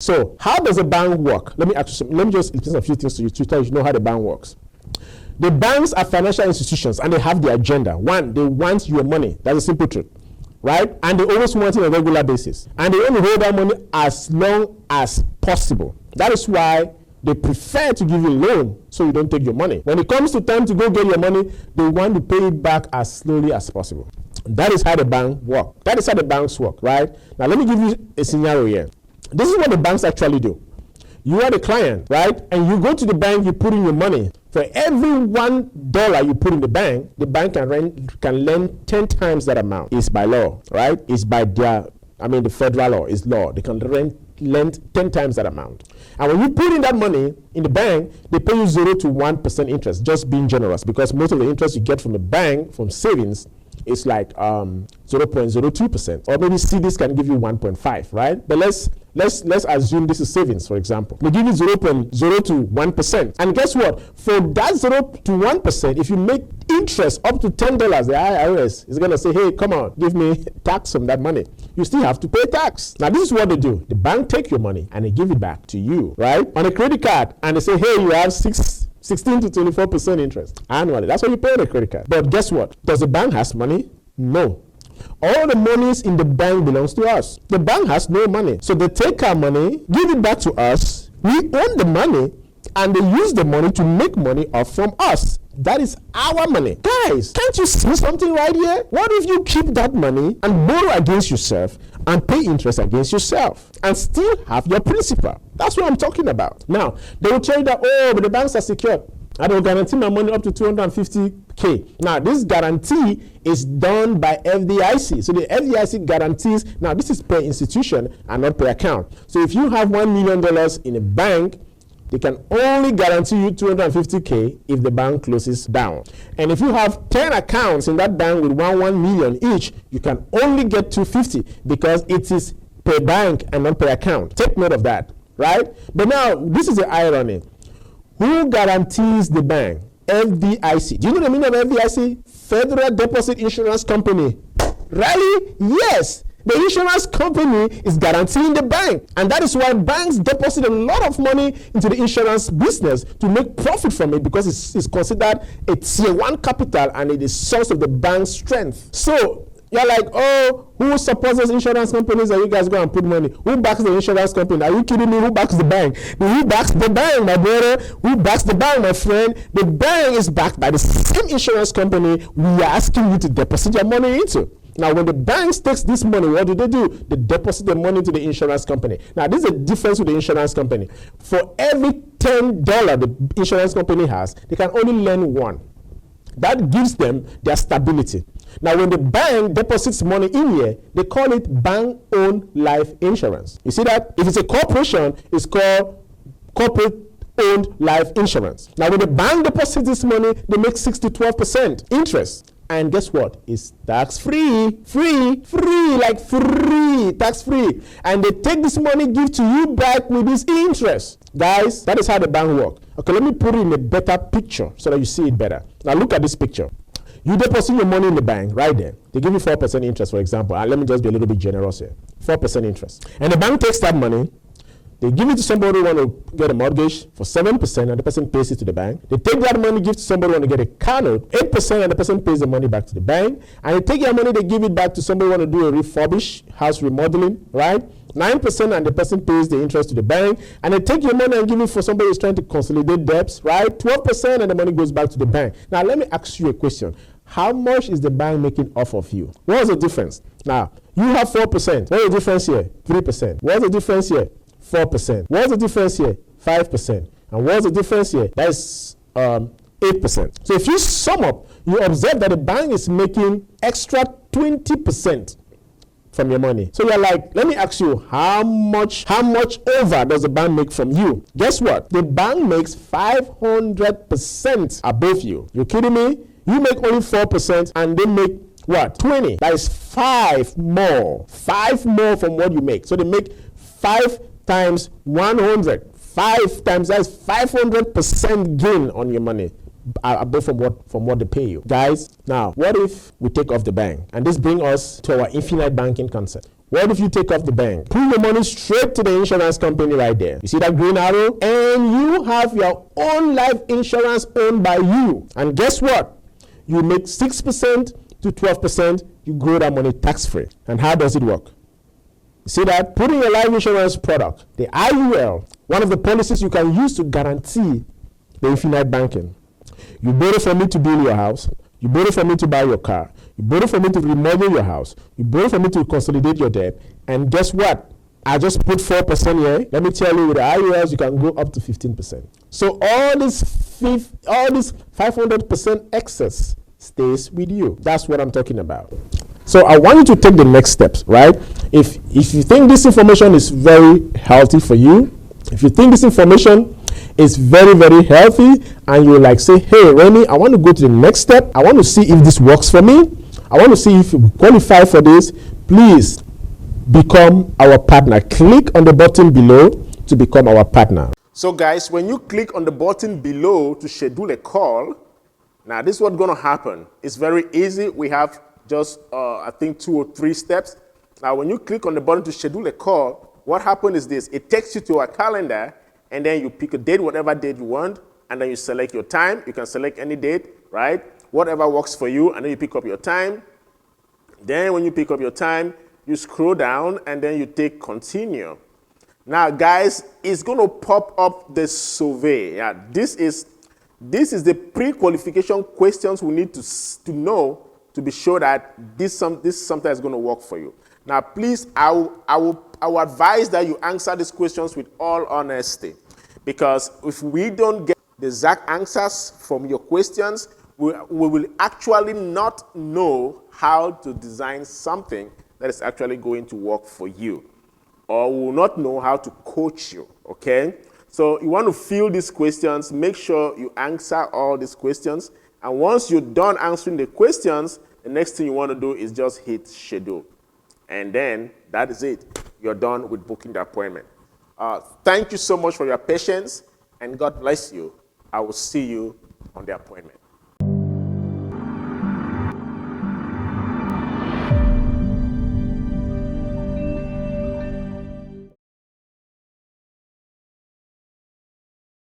So how does a bank work? Let me just explain a few things to you to tell you know how the bank works. The banks are financial institutions and they have the agenda. One, they want your money. That's a simple truth, right? And they always want it on a regular basis. And they only hold that money as long as possible. That is why they prefer to give you a loan so you don't take your money. When it comes to time to go get your money, they want to pay it back as slowly as possible. That is how the bank works. That is how the banks work, right? Now let me give you a scenario here. This is what the banks actually do. You are the client, right? And you go to the bank, you put in your money. For every $1 you put in the bank can lend 10 times that amount. It's by law, right? It's by the federal law is law. They can lend 10 times that amount. And when you put in that money in the bank, they pay you 0 to 1% interest, just being generous, because most of the interest you get from the bank, from savings, is like 0.02%, or maybe CDs can give you 1.5, right? But let's assume this is savings, for example. They give you 0.0 to 1%, and guess what? For that 0 to 1%, if you make interest up to $10, the IRS is going to say, "Hey, come on, give me tax from that money." You still have to pay tax. Now, this is what they do. The bank take your money and they give it back to you, right? On a credit card, and they say, "Hey, you have 16 to 24% interest annually." That's what you pay on a credit card. But guess what? Does the bank has money? No. All the monies in the bank belongs to us. The bank has no money. So they take our money, give it back to us. We own the money, and they use the money to make money off from us. That is our money. Guys, can't you see something right here? What if you keep that money and borrow against yourself and pay interest against yourself and still have your principal? That's what I'm talking about. Now, they will tell you that, "Oh, but the banks are secure. I will guarantee my money up to 250K. Now, this guarantee is done by FDIC. So the FDIC guarantees, now this is per institution and not per account. So if you have $1 million in a bank, they can only guarantee you 250K if the bank closes down. And if you have 10 accounts in that bank with 1 million each, you can only get 250 because it is per bank and not per account. Take note of that, right? But now, this is the irony. Who guarantees the bank? FDIC. Do you know the meaning of FDIC? Federal Deposit Insurance Company. Really? Yes. The insurance company is guaranteeing the bank. And that is why banks deposit a lot of money into the insurance business to make profit from it, because it's considered a tier 1 capital and it is source of the bank's strength. So you're like, "Oh, who supports those insurance companies that you guys go and put money? Who backs the insurance company? Are you kidding me? Who backs the bank?" Who backs the bank, my brother? Who backs the bank, my friend? The bank is backed by the same insurance company we are asking you to deposit your money into. Now, when the banks takes this money, what do? They deposit the money to the insurance company. Now, this is a difference with the insurance company. For every $10 the insurance company has, they can only lend $1. That gives them their stability. Now, when the bank deposits money in here, they call it bank-owned life insurance. You see that? If it's a corporation, it's called corporate-owned life insurance. Now, when the bank deposits this money, they make 6 to 12% interest. And guess what? It's tax-free, tax-free. And they take this money, give to you back with this interest. Guys, that is how the bank works. Okay, let me put it in a better picture so that you see it better. Now look at this picture. You deposit your money in the bank right there. They give you 4% interest, for example. And let me just be a little bit generous here. 4% interest. And the bank takes that money. They give it to somebody who want to get a mortgage for 7%, and the person pays it to the bank. They take that money, give to somebody who want to get a car note, 8%, and the person pays the money back to the bank. And they take your money, they give it back to somebody who want to do a refurbish, house remodeling, right? 9%, and the person pays the interest to the bank. And they take your money and give it for somebody who's trying to consolidate debts, right? 12%, and the money goes back to the bank. Now, let me ask you a question. How much is the bank making off of you? What's the difference? Now, you have 4%. What's the difference here? 3%. What's the difference here? 4%. What's the difference here? 5%. And what's the difference here? That's 8%. So if you sum up, you observe that the bank is making extra 20% from your money. So you're like, let me ask you, how much over does the bank make from you? Guess what? The bank makes 500% above you. You kidding me? You make only 4% and they make what? 20. That is 5 more. 5 more from what you make. So they make 5 times 100. 5 times, that's 500% gain on your money. above from what they pay you. Guys, now, what if we take off the bank? And this brings us to our infinite banking concept. What if you take off the bank, pull your money straight to the insurance company right there? You see that green arrow? And you have your own life insurance owned by you. And guess what? You make 6% to 12%, you grow that money tax-free. And how does it work? You see that? Put in your life insurance product, the IUL, one of the policies you can use to guarantee the infinite banking. You borrow from me to build your house. You borrow from me to buy your car. You borrow from me to remodel your house. You borrow from me to consolidate your debt. And guess what? I just put 4% here. Let me tell you, with the IULs, you can go up to 15%. So all this 500% excess stays with you. That's what I'm talking about. So I want you to take the next steps, right? If you think this information is very healthy for you, if you think this information is very, very healthy, and you like say, hey, Remy, I want to go to the next step. I want to see if this works for me. I want to see if you qualify for this. Please become our partner. Click on the button below to become our partner. So guys, when you click on the button below to schedule a call, now this is what's going to happen. It's very easy. We have just, I think, 2 or 3 steps. Now, when you click on the button to schedule a call, what happens is this. It takes you to our calendar, and then you pick a date, whatever date you want, and then you select your time. You can select any date, right? Whatever works for you, and then you pick up your time. Then when you pick up your time, you scroll down, and then you take continue. Now, guys, it's going to pop up the survey. Yeah, this is the pre-qualification questions we need to know to be sure that this something is going to work for you. Now, please, I will advise that you answer these questions with all honesty, because if we don't get the exact answers from your questions, we will actually not know how to design something that is actually going to work for you, or we will not know how to coach you, okay? So you want to fill these questions, make sure you answer all these questions, and once you're done answering the questions, the next thing you want to do is just hit schedule. And then that is it. You're done with booking the appointment. Thank you so much for your patience, and God bless you. I will see you on the appointment.